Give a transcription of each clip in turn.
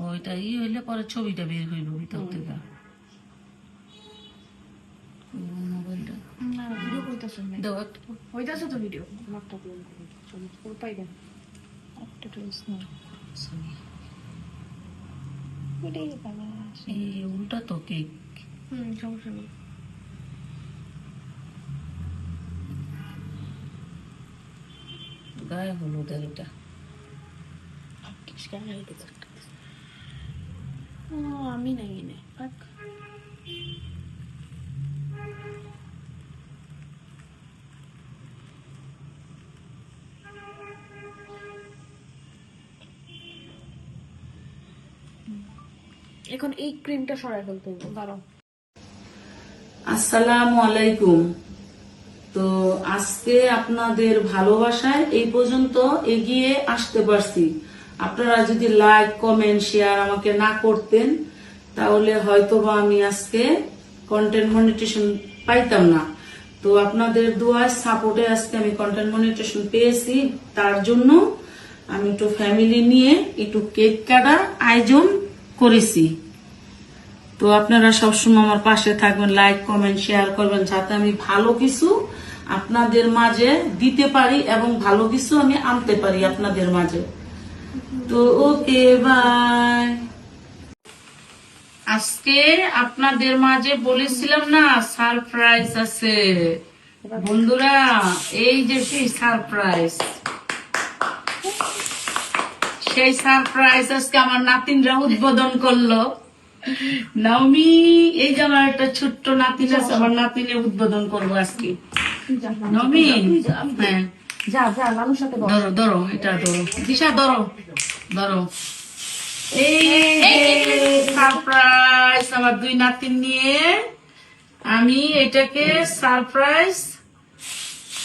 ওইটা হইলে পরে ছবিটা বের হইল ভিতর থেকে। মোবাইলটা ভিডিও করতেছেন দাও একটা হইতাছে তো ভিডিও আমারটা পুরো পাইবেন একটা টুইস না এটাই বাবা এই উল্টা তো কেক সমস্যা নেই। গায়ে হলুদের এটা আমি নাই এনে এখন এই ক্রিমটা সরাই ফেলতে হবে। দাঁড়াও। আসসালামু আলাইকুম। তো আজকে আপনাদের ভালোবাসায় এই পর্যন্ত এগিয়ে আসতে পারছি। আপনারা যদি লাইক কমেন্ট শেয়ার আমাকে না করতেন তাহলে হয়তোবা আমি আজকে কন্টেন্ট মনিটাইজেশন পাইতাম না। তো আপনাদের দোয়ায় সাপোর্টে আজকে আমি কন্টেন্ট মনিটাইজেশন পেয়েছি। তার জন্য আমি একটু ফ্যামিলি নিয়ে একটু কেক কাটার আয়োজন করেছি। তো আপনারা সবসময় আমার পাশে থাকবেন, লাইক কমেন্ট শেয়ার করবেন, যাতে আমি ভালো কিছু আপনাদের মাঝে দিতে পারি এবং ভালো কিছু আমি আনতে পারি আপনাদের মাঝে। তো ওকে বাই। আজকে আপনাদের মাঝে বলেছিলাম না সারপ্রাইজ আছে বন্ধুরা, এই যে সেই সারপ্রাইজ আজকে আমার নাতিনরা উদ্বোধন করলো। নাওমি এই যে আমার একটা ছোট্ট নাতিন আছে, আমার নাতিনে উদ্বোধন করবো আজকে। নাওমি হ্যাঁ ধরো ধরো এটা ধরো দিশা ধরো ধরো এই সারপ্রাইজ আমার দুই নাতিন নিয়ে আমি এটাকে সারপ্রাইজ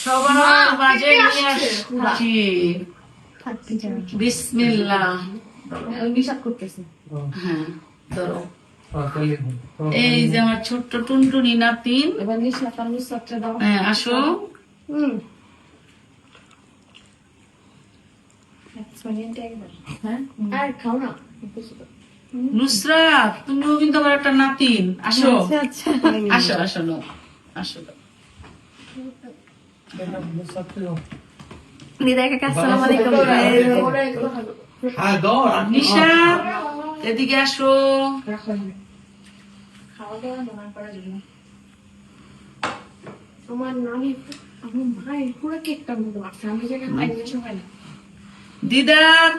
সবার মাঝে নিয়ে আসছি। বিসমিল্লাহ হ্যাঁ ধরো এই যে আমার ছোট্ট টুনটুনি নাতিন। হ্যাঁ আসো। নুসরাত তুমিও কিন্তু আমার একটা নাতিন, আসো আসো আসো নো আসো। নিশা এদিকে আসো। দিদার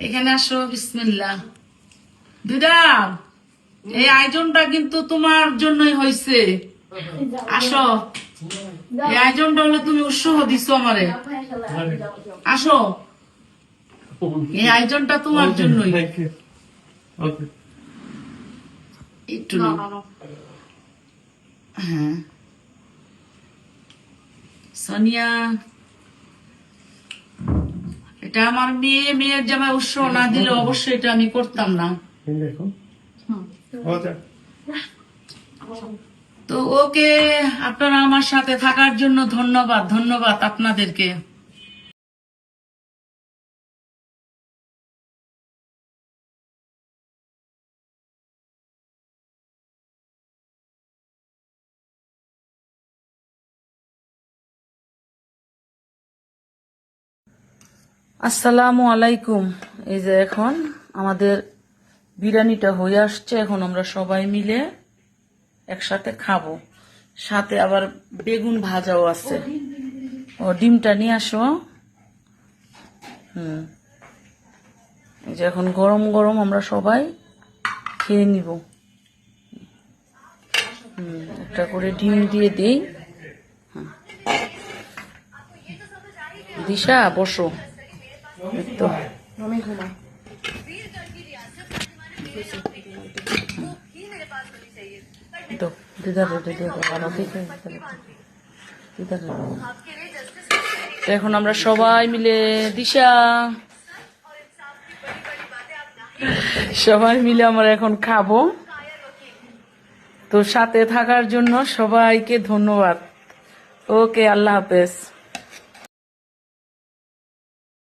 এখানে আসো। বিসমিল্লাহ। দিদার এই আয়োজনটা কিন্তু তোমার জন্যই হয়েছে, আসো। এই আয়োজনটা হলো তুমি উৎসাহ দিছো আমারে, আসো। এই আয়োজনটা তোমার জন্যই। একটু হ্যাঁ সোনিয়া এটা আমার মেয়ের জামাই উৎসাহ না দিলে অবশ্যই এটা আমি করতাম না। তো ওকে আপনারা আমার সাথে থাকার জন্য ধন্যবাদ ধন্যবাদ আপনাদেরকে। আসসালামু আলাইকুম। এই যে এখন আমাদের বিরিয়ানিটা হয়ে আসছে, এখন আমরা সবাই মিলে একসাথে খাবো। সাথে আবার বেগুন ভাজাও আছে। ও ডিমটা নিয়ে আসো। এই যে এখন গরম গরম আমরা সবাই খেয়ে নিব। একটা করে ডিম দিয়ে দেই। দিশা বসো। তো এখন আমরা সবাই মিলে দিশা সবাই মিলে আমরা এখন খাবো। তো সাথে থাকার জন্য সবাইকে ধন্যবাদ। ওকে, আল্লাহ হাফেজ।